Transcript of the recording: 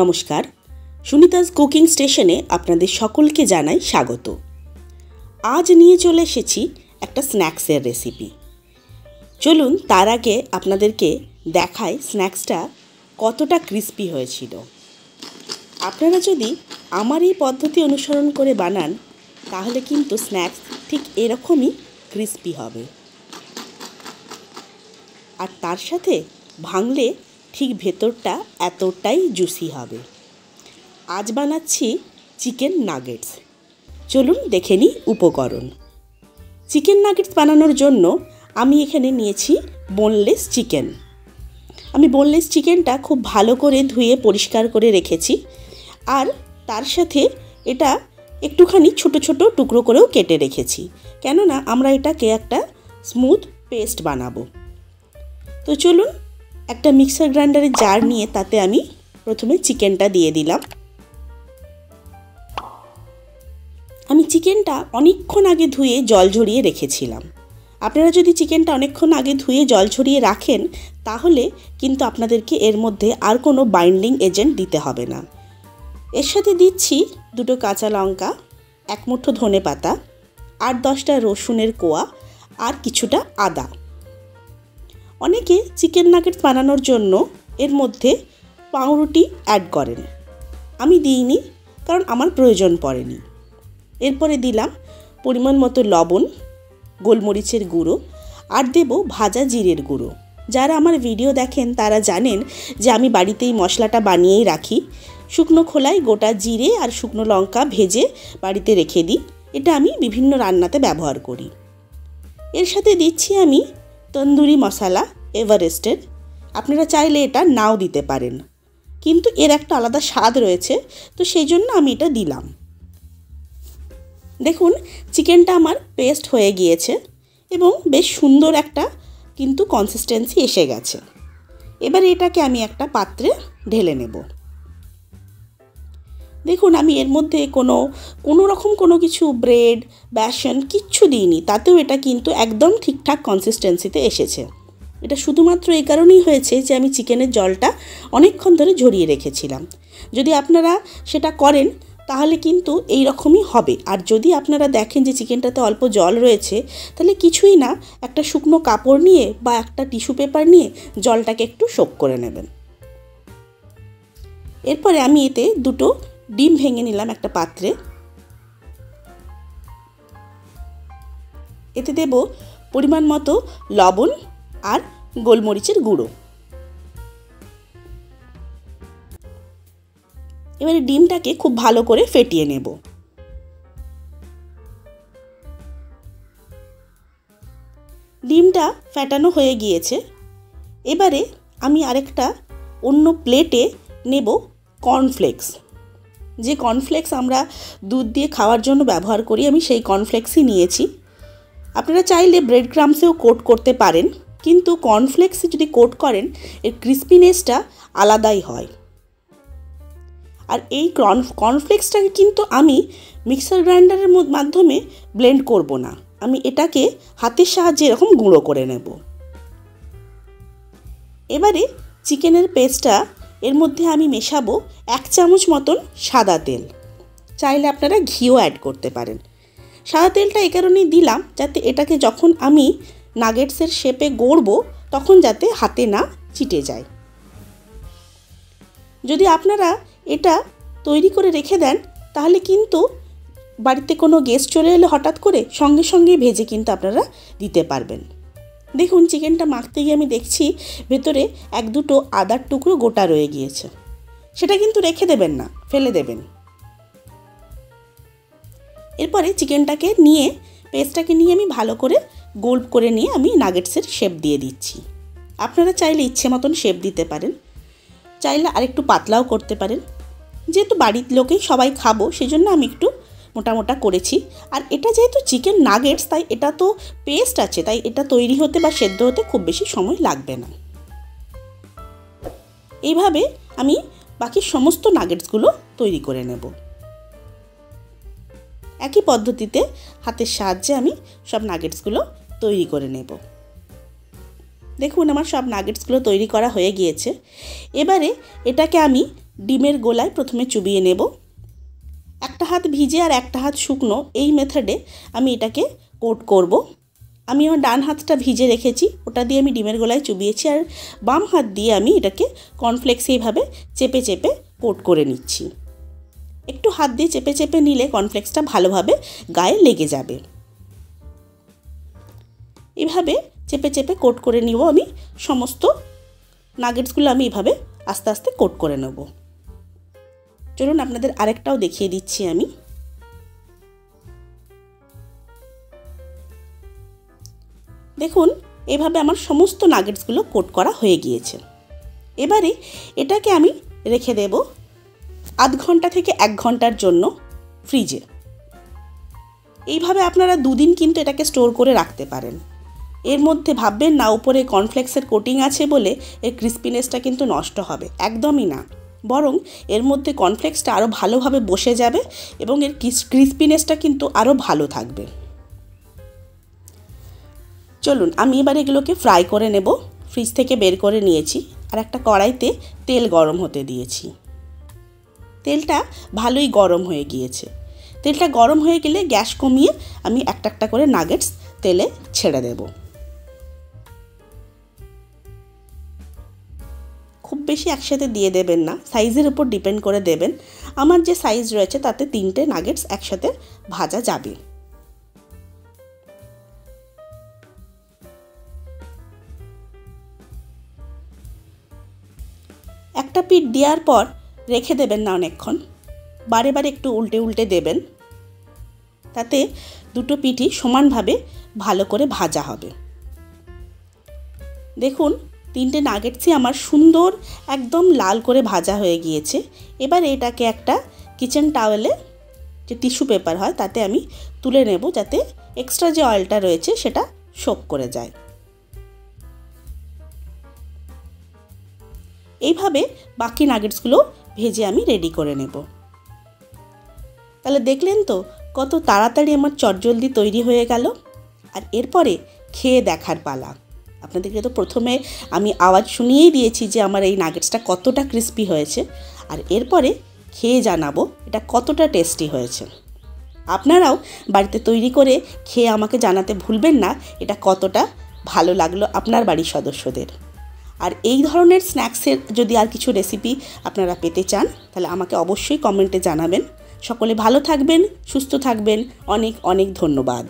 নমস্কার, সুনিতাস কুকিং স্টেশনে আপনাদের সকলকে জানাই স্বাগত। আজ নিয়ে চলে এসেছি একটা স্ন্যাক্সের রেসিপি। চলুন তার আগে আপনাদেরকে দেখাই স্ন্যাক্সটা কতটা ক্রিস্পি হয়েছিল। আপনারা যদি আমার এই পদ্ধতি অনুসরণ করে বানান তাহলে কিন্তু স্ন্যাক্স ঠিক এরকমই ক্রিস্পি হবে, আর তার সাথে ভাঙলে ঠিক ভেতরটা এতটাই জুসি হবে। আজ বানাচ্ছি চিকেন নাগেটস। চলুন দেখে নিই উপকরণ। চিকেন নাগেটস বানানোর জন্য আমি এখানে নিয়েছি বোনলেস চিকেন। আমি বোনলেস চিকেনটা খুব ভালো করে ধুয়ে পরিষ্কার করে রেখেছি, আর তার সাথে এটা একটুখানি ছোট ছোট টুকরো করেও কেটে রেখেছি, কেননা আমরা এটাকে একটা স্মুথ পেস্ট বানাবো। তো চলুন একটা মিক্সার গ্রাইন্ডারের জার নিয়ে তাতে আমি প্রথমে চিকেনটা দিয়ে দিলাম। আমি চিকেনটা অনেকক্ষণ আগে ধুয়ে জল ঝরিয়ে রেখেছিলাম। আপনারা যদি চিকেনটা অনেকক্ষণ আগে ধুয়ে জল ঝরিয়ে রাখেন তাহলে কিন্তু আপনাদেরকে এর মধ্যে আর কোনো বাইন্ডিং এজেন্ট দিতে হবে না। এর সাথে দিচ্ছি 2 কাঁচা লঙ্কা, 1 মুঠো ধনেপাতা, 8-10টা রসুনের কোয়া আর কিছুটা আদা। অনেকে চিকেন নাগেটস বানানোর জন্য এর মধ্যে পাউরুটি অ্যাড করেন, আমি দিইনি কারণ আমার প্রয়োজন পড়েনি। এরপরে দিলাম পরিমাণ মতো লবণ, গোলমরিচের গুঁড়ো আর দেব ভাজা জিরের গুঁড়ো। যারা আমার ভিডিও দেখেন তারা জানেন যে আমি বাড়িতেই মশলাটা বানিয়েই রাখি। শুকনো খোলায় গোটা জিরে আর শুকনো লঙ্কা ভেজে বাড়িতে রেখে দিই, এটা আমি বিভিন্ন রান্নাতে ব্যবহার করি। এর সাথে দিচ্ছি আমি তন্দুরি মশলা এভারেস্টের। আপনারা চাইলে এটা নাও দিতে পারেন, কিন্তু এর একটা আলাদা স্বাদ রয়েছে, তো সেই জন্য আমি এটা দিলাম। দেখুন চিকেনটা আমার পেস্ট হয়ে গিয়েছে এবং বেশ সুন্দর একটা কিন্তু কনসিস্টেন্সি এসে গেছে। এবার এটাকে আমি একটা পাত্রে ঢেলে নেব। দেখুন আমি এর মধ্যে কোনো রকম কোনো কিছু ব্রেড বেসন কিচ্ছু দিইনি, তাতেও এটা কিন্তু একদম ঠিকঠাক কনসিস্টেন্সিতে এসেছে। এটা শুধুমাত্র এই কারণেই হয়েছে যে আমি চিকেনের জলটা অনেকক্ষণ ধরে ঝরিয়ে রেখেছিলাম। যদি আপনারা সেটা করেন তাহলে কিন্তু এই রকমই হবে। আর যদি আপনারা দেখেন যে চিকেনটাতে অল্প জল রয়েছে তাহলে কিছুই না, একটা শুকনো কাপড় নিয়ে বা একটা টিস্যু পেপার নিয়ে জলটাকে একটু সোক করে নেবেন। এরপরে আমি এতে 2 ডিম ভেঙে নিলাম একটা পাত্রে। এতে দেব পরিমাণ মতো লবণ আর গোলমরিচের গুঁড়ো। এবারে ডিমটাকে খুব ভালো করে ফেটিয়ে নেব। ডিমটা ফেটানো হয়ে গিয়েছে। এবারে আমি আরেকটা অন্য প্লেটে নেব কর্নফ্লেক্স। যে কর্নফ্লেক্স আমরা দুধ দিয়ে খাওয়ার জন্য ব্যবহার করি, আমি সেই কর্নফ্লেক্সই নিয়েছি। আপনারা চাইলে ব্রেড ক্রাম্বসেও কোট করতে পারেন, কিন্তু কর্নফ্লেক্সে যদি কোট করেন এর ক্রিস্পিনেসটা আলাদাই হয়। আর এই কর্নফ্লেক্সটাকে কিন্তু আমি মিক্সার গ্রাইন্ডারের মাধ্যমে ব্লেন্ড করব না, আমি এটাকে হাতের সাহায্যে এরকম গুঁড়ো করে নেব। এবারে চিকেনের পেস্টটা এর মধ্যে আমি মেশাবো 1 চামচ মতন সাদা তেল। চাইলে আপনারা ঘিও অ্যাড করতে পারেন। সাদা তেলটা এই কারণেই দিলাম যাতে এটাকে যখন আমি নাগেটসের শেপে গড়বো তখন যাতে হাতে না চিটে যায়। যদি আপনারা এটা তৈরি করে রেখে দেন তাহলে কিন্তু বাড়িতে কোনো গেস্ট চলে এলে হঠাৎ করে সঙ্গে সঙ্গে ভেজে কিন্তু আপনারা দিতে পারবেন। দেখুন চিকেনটা মাখতে গিয়ে আমি দেখছি ভেতরে 1-2 আদার টুকরো গোটা রয়ে গিয়েছে, সেটা কিন্তু রেখে দেবেন না, ফেলে দেবেন। এরপরে চিকেনটাকে নিয়ে পেস্টটাকে নিয়ে আমি ভালো করে গোল করে নিয়ে আমি নাগেটসের শেপ দিয়ে দিচ্ছি। আপনারা চাইলে ইচ্ছে মতন শেপ দিতে পারেন, চাইলে আরেকটু পাতলাও করতে পারেন। যেহেতু বাড়ির লোকেই সবাই খাবো সেজন্য আমি একটু মোটা মোটা করেছি। আর এটা যেহেতু চিকেন নাগেটস তাই এটা তো পেস্ট আছে, তাই এটা তৈরি হতে বা সেদ্ধ হতে খুব বেশি সময় লাগবে না। এইভাবে আমি বাকি সমস্ত নাগেটসগুলো তৈরি করে নেব। একই পদ্ধতিতে হাতের সাহায্যে আমি সব নাগেটসগুলো তৈরি করে নেব। দেখুন আমার সব নাগেটসগুলো তৈরি করা হয়ে গিয়েছে। এবারে এটাকে আমি ডিমের গোলায় প্রথমে চুবিয়ে নেব। একটা হাত ভিজে আর একটা হাত শুকনো, এই মেথডে আমি এটাকে কোট করব। আমি আমার ডান হাতটা ভিজে রেখেছি, ওটা দিয়ে আমি ডিমের গোলায় চুবিয়েছি, আর বাম হাত দিয়ে আমি এটাকে কর্নফ্লেক্স এইভাবে চেপে চেপে কোট করে নিচ্ছি। একটু হাত দিয়ে চেপে চেপে নিলে কর্নফ্লেক্সটা ভালোভাবে গায়ে লেগে যাবে। এভাবে চেপে চেপে কোট করে নিব আমি। সমস্ত নাগেটসগুলো আমি এভাবে আস্তে আস্তে কোট করে নেব। চলুন আপনাদের আরেকটাও দেখিয়ে দিচ্ছি আমি। দেখুন এভাবে আমার সমস্ত নাগেটসগুলো কোট করা হয়ে গিয়েছে। এবারে এটাকে আমি রেখে দেব আধ ঘন্টা থেকে 1 ঘন্টার জন্য ফ্রিজে। এইভাবে আপনারা 2 দিন কিন্তু এটাকে স্টোর করে রাখতে পারেন। এর মধ্যে ভাববেন না উপরে কর্নফ্লেক্সের কোটিং আছে বলে এর ক্রিস্পিনেসটা কিন্তু নষ্ট হবে, একদমই না। বরং এর মধ্যে কর্নফ্লেক্সটা আরও ভালোভাবে বসে যাবে এবং এর ক্রিস্পিনেসটা কিন্তু আরও ভালো থাকবে। চলুন আমি এবার এগুলোকে ফ্রাই করে নেব। ফ্রিজ থেকে বের করে নিয়েছি আর একটা কড়াইতে তেল গরম হতে দিয়েছি। তেলটা ভালোই গরম হয়ে গিয়েছে। তেলটা গরম হয়ে গেলে গ্যাস কমিয়ে আমি একটা একটা করে নাগেটস তেলে ছেড়ে দেব। খুব বেশি একসাথে দিয়ে দেবেন না, সাইজের উপর ডিপেন্ড করে দেবেন। আমার যে সাইজ রয়েছে তাতে 3টে নাগেটস একসাথে ভাজা যাবে। একটা পিঠ দেওয়ার পর রেখে দেবেন না অনেকক্ষণ, বারে বারে একটু উল্টে উল্টে দেবেন, তাতে দুটো পিঠই সমানভাবে ভালো করে ভাজা হবে। দেখুন 3টে নাগেটসই আমার সুন্দর একদম লাল করে ভাজা হয়ে গিয়েছে। এবার এটাকে একটা কিচেন টাওয়েলে, যে টিস্যু পেপার হয়, তাতে আমি তুলে নেব, যাতে এক্সট্রা যে অয়েলটা রয়েছে সেটা সোক করে যায়। এইভাবে বাকি নাগেটসগুলো ভেজে আমি রেডি করে নেব। তাহলে দেখলেন তো কত তাড়াতাড়ি আমার চটজলদি তৈরি হয়ে গেল। আর এরপরে খেয়ে দেখার পালা। আপনাদেরকে তো প্রথমে আমি আওয়াজ শুনিয়েই দিয়েছি যে আমার এই নাগেটসটা কতটা ক্রিস্পি হয়েছে, আর এরপরে খেয়ে জানাবো এটা কতটা টেস্টি হয়েছে। আপনারাও বাড়িতে তৈরি করে খেয়ে আমাকে জানাতে ভুলবেন না এটা কতটা ভালো লাগলো আপনার বাড়ির সদস্যদের। আর এই ধরনের স্ন্যাক্সের যদি আর কিছু রেসিপি আপনারা পেতে চান তাহলে আমাকে অবশ্যই কমেন্টে জানাবেন। সকলে ভালো থাকবেন, সুস্থ থাকবেন। অনেক অনেক ধন্যবাদ।